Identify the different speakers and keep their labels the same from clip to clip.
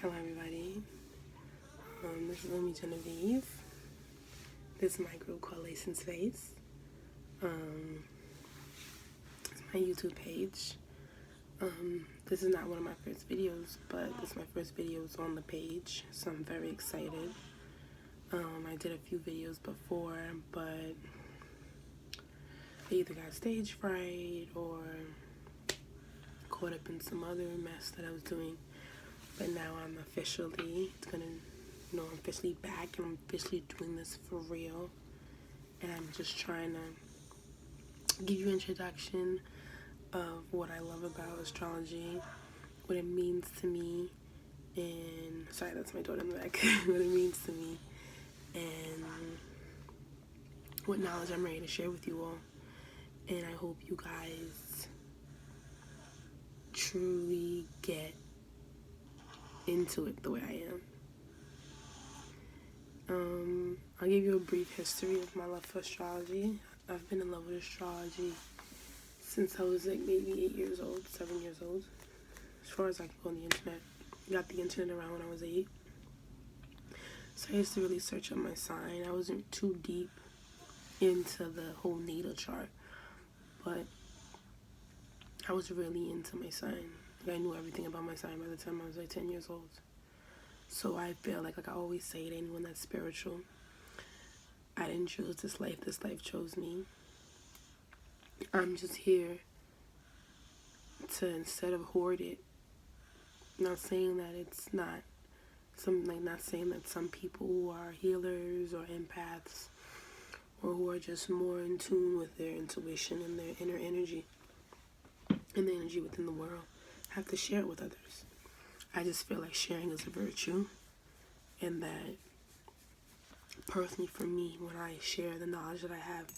Speaker 1: Hello everybody, this is Lumi Genevieve. This is my group called Lace and Space. It's my YouTube page. This is not one of my first videos, but this is my first videos on the page, so I'm very excited. I did a few videos before, but I either got stage fright or caught up in some other mess that I was doing. But now I'm officially back and I'm officially doing this for real. And I'm just trying to give you an introduction of what I love about astrology, what it means to me, and sorry, that's my daughter in the back. What it means to me, and what knowledge I'm ready to share with you all. And I hope you guys truly get into it the way I am. I'll give you a brief history of my love for astrology. I've been in love with astrology since I was like maybe 8 years old, 7 years old. As far as I can go on the internet. Got the internet around when I was 8. So I used to really search up my sign. I wasn't too deep into the whole natal chart, but I was really into my sign. Like I knew everything about my sign by the time I was like 10 years old. So I feel like I always say to anyone that's spiritual, I didn't choose this life chose me. I'm just here to, instead of hoard it, not saying that it's not not saying that some people who are healers or empaths or who are just more in tune with their intuition and their inner energy and the energy within the world have to share it with others. I just feel like sharing is a virtue, and that personally for me, when I share the knowledge that I have,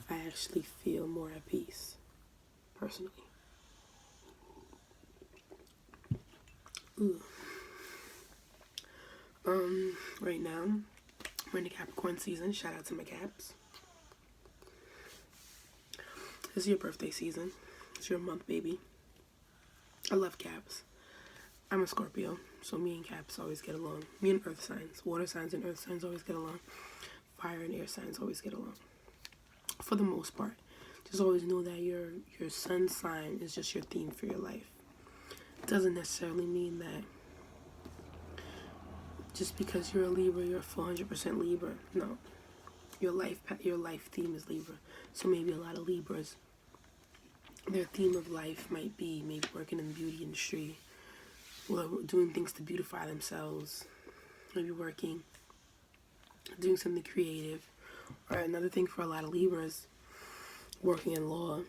Speaker 1: I actually feel more at peace, personally. Ooh. Right now, we're in the Capricorn season. Shout out to my Caps. This is your birthday season. It's your month, baby. I love Caps. I'm a Scorpio, so me and Caps always get along. Me and earth signs, water signs and earth signs always get along. Fire and air signs always get along. For the most part. Just always know that your sun sign is just your theme for your life. It doesn't necessarily mean that just because you're a Libra, you're 400% Libra. No. Your life theme is Libra. So maybe a lot of Libras, their theme of life might be maybe working in the beauty industry, or doing things to beautify themselves, maybe doing something creative. Or another thing for a lot of Libras, working in law.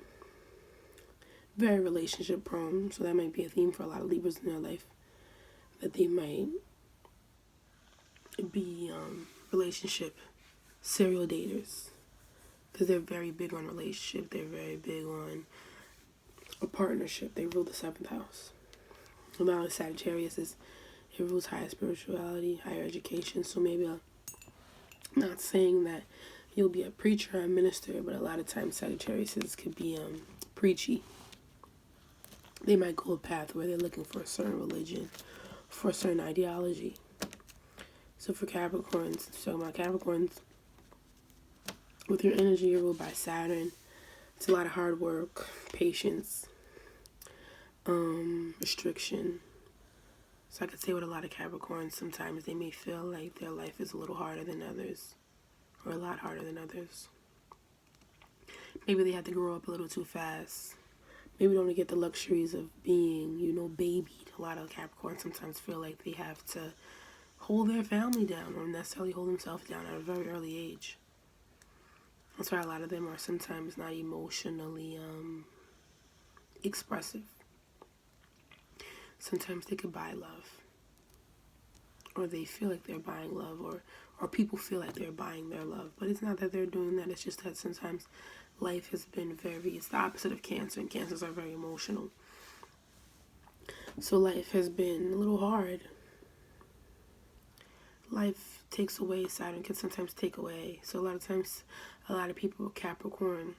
Speaker 1: Very relationship prone, so that might be a theme for a lot of Libras in their life, that they might be relationship serial daters, because they're very big on relationship. They're very big on a partnership. They rule the 7th house. Now Sagittarius it rules higher spirituality, higher education. So maybe I'm not saying that you'll be a preacher or a minister, but a lot of times Sagittarius could be preachy. They might go a path where they're looking for a certain religion, for a certain ideology. So for Capricorns, talking about Capricorns, with your energy, you're ruled by Saturn. It's a lot of hard work, patience, restriction. So I could say with a lot of Capricorns, sometimes they may feel like their life is a little harder than others, or a lot harder than others. Maybe they have to grow up a little too fast. Maybe don't get the luxuries of being, babied. A lot of Capricorns sometimes feel like they have to hold their family down, or necessarily hold themselves down at a very early age. That's why a lot of them are sometimes not emotionally expressive. Sometimes they could buy love, or they feel like they're buying love, or people feel like they're buying their love. But it's not that they're doing that. It's just that sometimes life has been it's the opposite of Cancer, and Cancers are very emotional. So life has been a little hard. Life takes away. Saturn can sometimes take away. So a lot of times, a lot of people with Capricorn,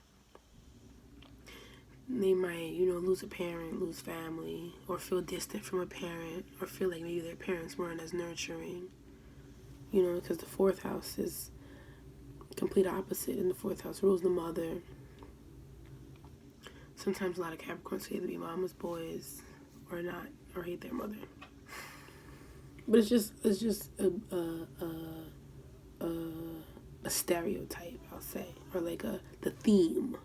Speaker 1: they might, lose a parent, lose family, or feel distant from a parent, or feel like maybe their parents weren't as nurturing. Because the fourth house is complete opposite, and the fourth house rules the mother. Sometimes a lot of Capricorns can either be mama's boys or not, or hate their mother. But it's just a stereotype, I'll say, or like the theme.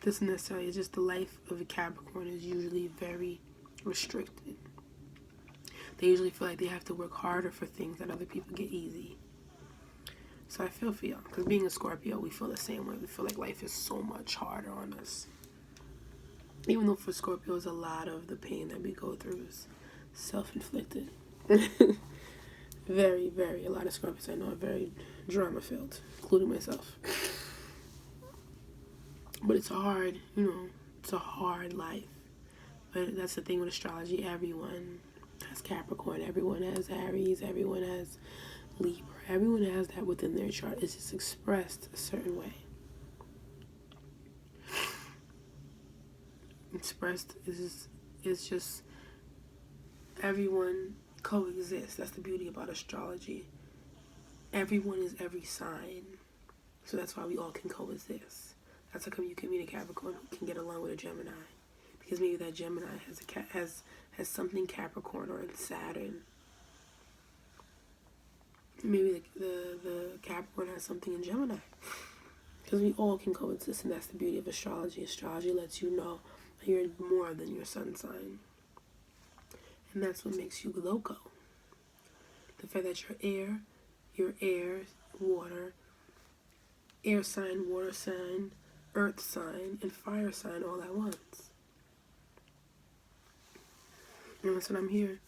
Speaker 1: This isn't necessarily, it's just the life of a Capricorn is usually very restricted. They usually feel like they have to work harder for things that other people get easy. So I feel for y'all, because being a Scorpio, we feel the same way. We feel like life is so much harder on us. Even though for Scorpios, a lot of the pain that we go through is self-inflicted. Very, very, a lot of Scorpios I know are very drama-filled, including myself. But it's hard, it's a hard life. But that's the thing with astrology. Everyone has Capricorn, everyone has Aries, everyone has Libra. Everyone has that within their chart. It's just expressed a certain way. Expressed is just everyone coexists. That's the beauty about astrology. Everyone is every sign. So that's why we all can coexist. That's how come you can meet a Capricorn who can get along with a Gemini. Because maybe that Gemini has something Capricorn or Saturn. Maybe the Capricorn has something in Gemini. Because we all can coexist, and that's the beauty of astrology. Astrology lets you know that you're more than your sun sign. And that's what makes you loco. The fact that you're air, water, air sign, water sign, earth sign, and fire sign all at once. And that's what I'm here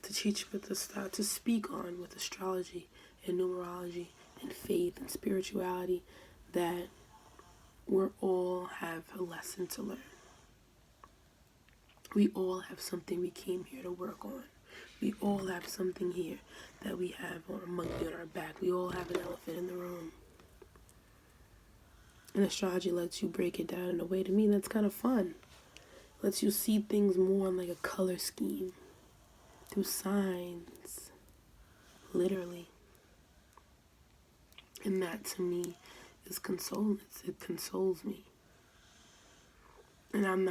Speaker 1: to teach with to speak on with astrology and numerology and faith and spirituality, that we all have a lesson to learn. We all have something we came here to work on. We all have something here that we have on a monkey on our back. We all have an elephant in the room. And astrology lets you break it down in a way, to me, that's kind of fun. Lets you see things more like a color scheme. Through signs. Literally. And that, to me, is consoling. It consoles me. And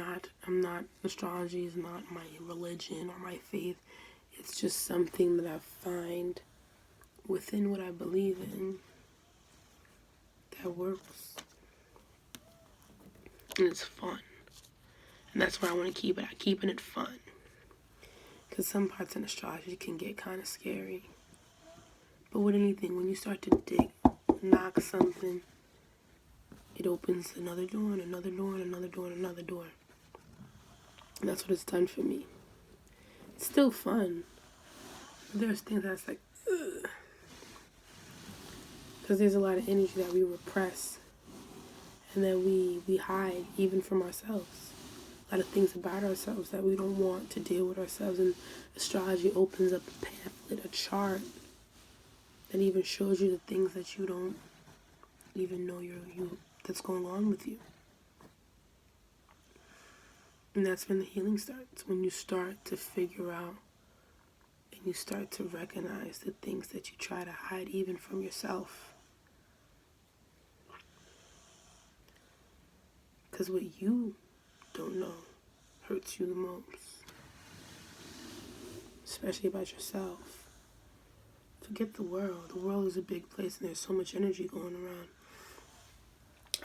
Speaker 1: astrology is not my religion or my faith. It's just something that I find within what I believe in that works. And it's fun. And that's where I want to keep it. I'm keeping it fun. Because some parts in astrology can get kind of scary. But with anything, when you start to knock something, it opens another door and another door and another door and another door. And that's what it's done for me. It's still fun. But there's things that's like, ugh. Because there's a lot of energy that we repress and that we hide even from ourselves. A lot of things about ourselves that we don't want to deal with ourselves. And astrology opens up a pamphlet, a chart that even shows you the things that you don't even know that's going on with you. And that's when the healing starts. When you start to figure out and you start to recognize the things that you try to hide even from yourself. Because what you don't know hurts you the most. Especially about yourself. Forget the world. The world is a big place and there's so much energy going around.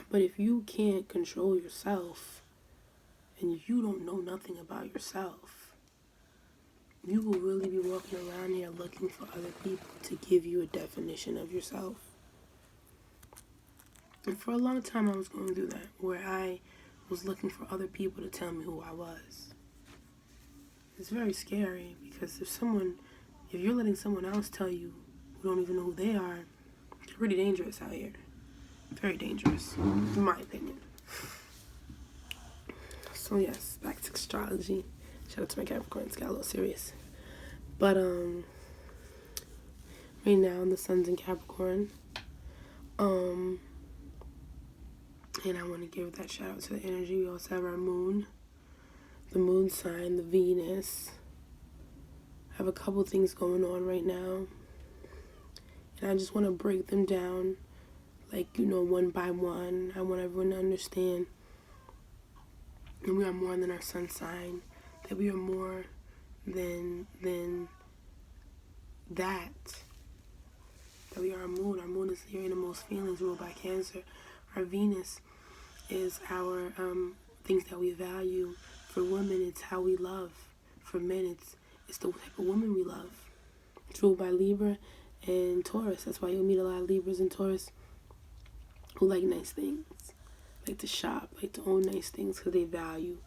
Speaker 1: But if you can't control yourself and you don't know nothing about yourself, you will really be walking around here looking for other people to give you a definition of yourself. And for a long time I was going through that, where I was looking for other people to tell me who I was. It's very scary, because if you're letting someone else tell you who don't even know who they are, it's pretty dangerous out here. Very dangerous, in my opinion. So yes, back to astrology. Shout out to my Capricorns, got a little serious. But right now the sun's in Capricorn. And I want to give that shout out to the energy. We also have our moon, the moon sign, the Venus. I have a couple things going on right now. And I just want to break them down, like, one by one. I want everyone to understand that we are more than our sun sign, that we are more than that we are a moon. Our moon is the innermost feelings, ruled by Cancer. Our Venus is our things that we value. For women, it's how we love. For men, it's the type of woman we love. It's ruled by Libra and Taurus. That's why you'll meet a lot of Libras and Taurus who like nice things, like to shop, like to own nice things, because they value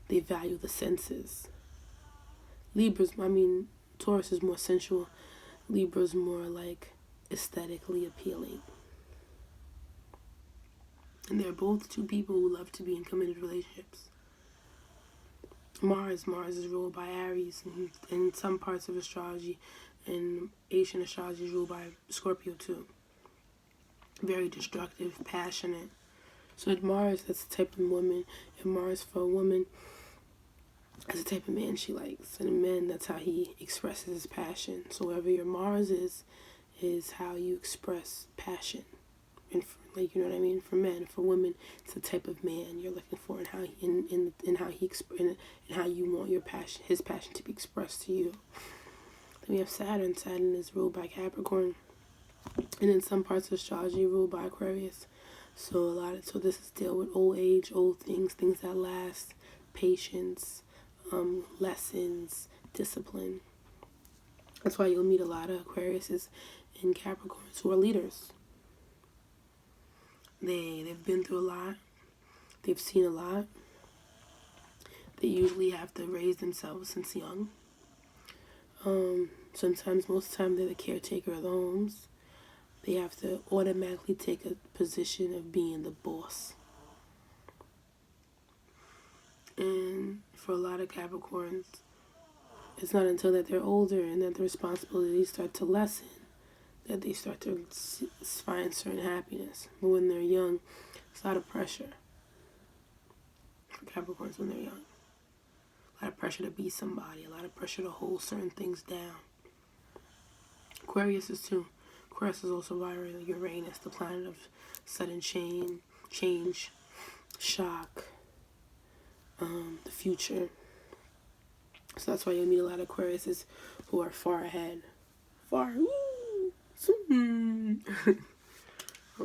Speaker 1: the senses. Taurus is more sensual. Libra's more like aesthetically appealing. And they're both two people who love to be in committed relationships. Mars is ruled by Aries, and in some parts of astrology and Asian astrology is ruled by Scorpio too. Very destructive, passionate. So at Mars, that's the type of woman. And Mars for a woman, that's the type of man she likes. And a man, that's how he expresses his passion. So wherever your Mars is how you express passion. And for, like, you know what I mean? For men, for women, it's the type of man you're looking for, and how how you want your passion, his passion, to be expressed to you. Then we have Saturn. Saturn is ruled by Capricorn, and in some parts of astrology, ruled by Aquarius. So this is deal with old age, old things that last, patience, lessons, discipline. That's why you'll meet a lot of Aquariuses and Capricorns who are leaders. They've been through a lot. They've seen a lot. They usually have to raise themselves since young. Sometimes, most of the time, they're the caretaker of the homes. They have to automatically take a position of being the boss. And for a lot of Capricorns, it's not until that they're older and that the responsibilities start to lessen that they start to find certain happiness. But when they're young, it's a lot of pressure for Capricorns when they're young. A lot of pressure to be somebody, a lot of pressure to hold certain things down. Aquarius is too. Aquarius is also by Uranus, the planet of sudden change, shock, the future. So that's why you'll meet a lot of Aquariuses who are far ahead. Oh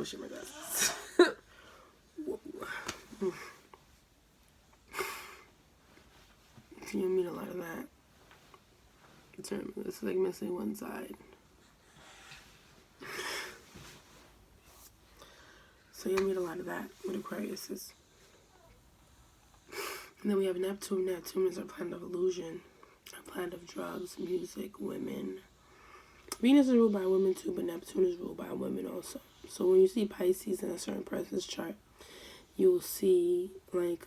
Speaker 1: shit, my glasses. So you'll meet a lot of that. It's like missing one side. So you'll meet a lot of that with Aquariuses. And then we have Neptune. Neptune is our planet of illusion, our planet of drugs, music, women. Venus is ruled by women too, but Neptune is ruled by women also. So when you see Pisces in a certain person's chart, you'll see like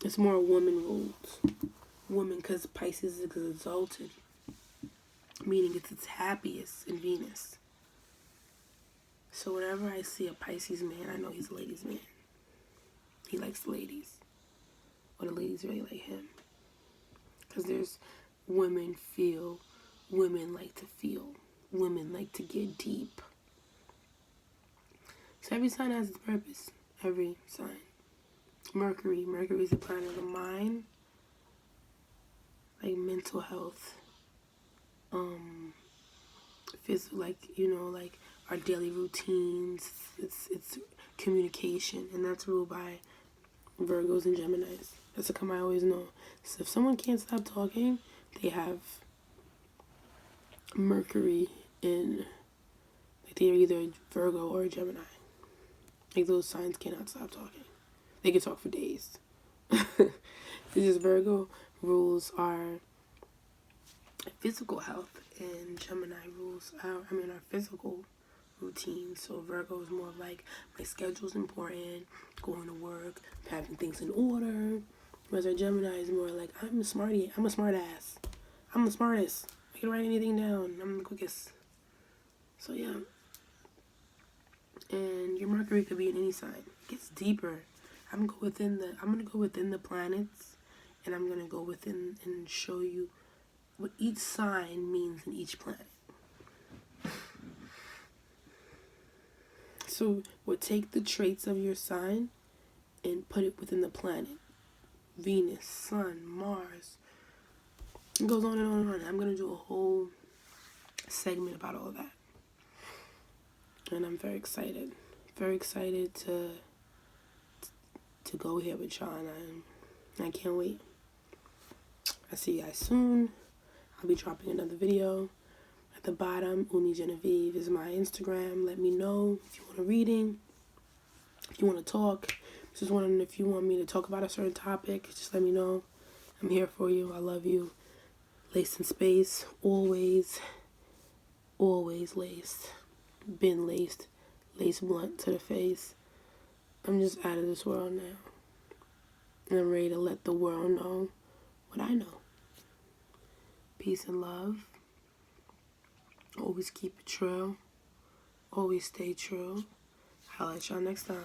Speaker 1: it's more woman ruled. Woman, because Pisces is exalted, meaning it's its happiest in Venus. So whenever I see a Pisces man, I know he's a ladies' man. He likes the ladies. Or the ladies really like him. Because there's women like to feel. Women like to get deep. So every sign has its purpose. Every sign. Mercury is the planet of the mind. Like mental health. Physical, like our daily routines. It's communication. And that's ruled by Virgos and Geminis. That's a I always know. So if someone can't stop talking, they have Mercury in, like, they're either Virgo or Gemini. Like, those signs cannot stop talking. They can talk for days. It's just Virgo rules our physical health, and Gemini rules our physical routine. So Virgo is more of like, my schedule's important, going to work, having things in order. Whereas our Gemini is more like, I'm a smart ass. I'm the smartest. I can write anything down. I'm the quickest. So yeah. And your Mercury could be in any sign. It gets deeper. I'm gonna go within the planets, and I'm gonna go within and show you what each sign means in each planet. So we'll take the traits of your sign and put it within the planet. Venus, Sun, Mars. It goes on and on and on. I'm going to do a whole segment about all that. And I'm very excited. Very excited to go here with y'all. And I can't wait. I'll see you guys soon. I'll be dropping another video. At the bottom, Uni Genevieve is my Instagram. Let me know if you want a reading, if you want to talk. Just wondering if you want me to talk about a certain topic. Just let me know. I'm here for you. I love you. Laced in space. Always. Always laced. Been laced. Lace blunt to the face. I'm just out of this world now. And I'm ready to let the world know what I know. Peace and love. Always keep it true. Always stay true. I'll let y'all next time.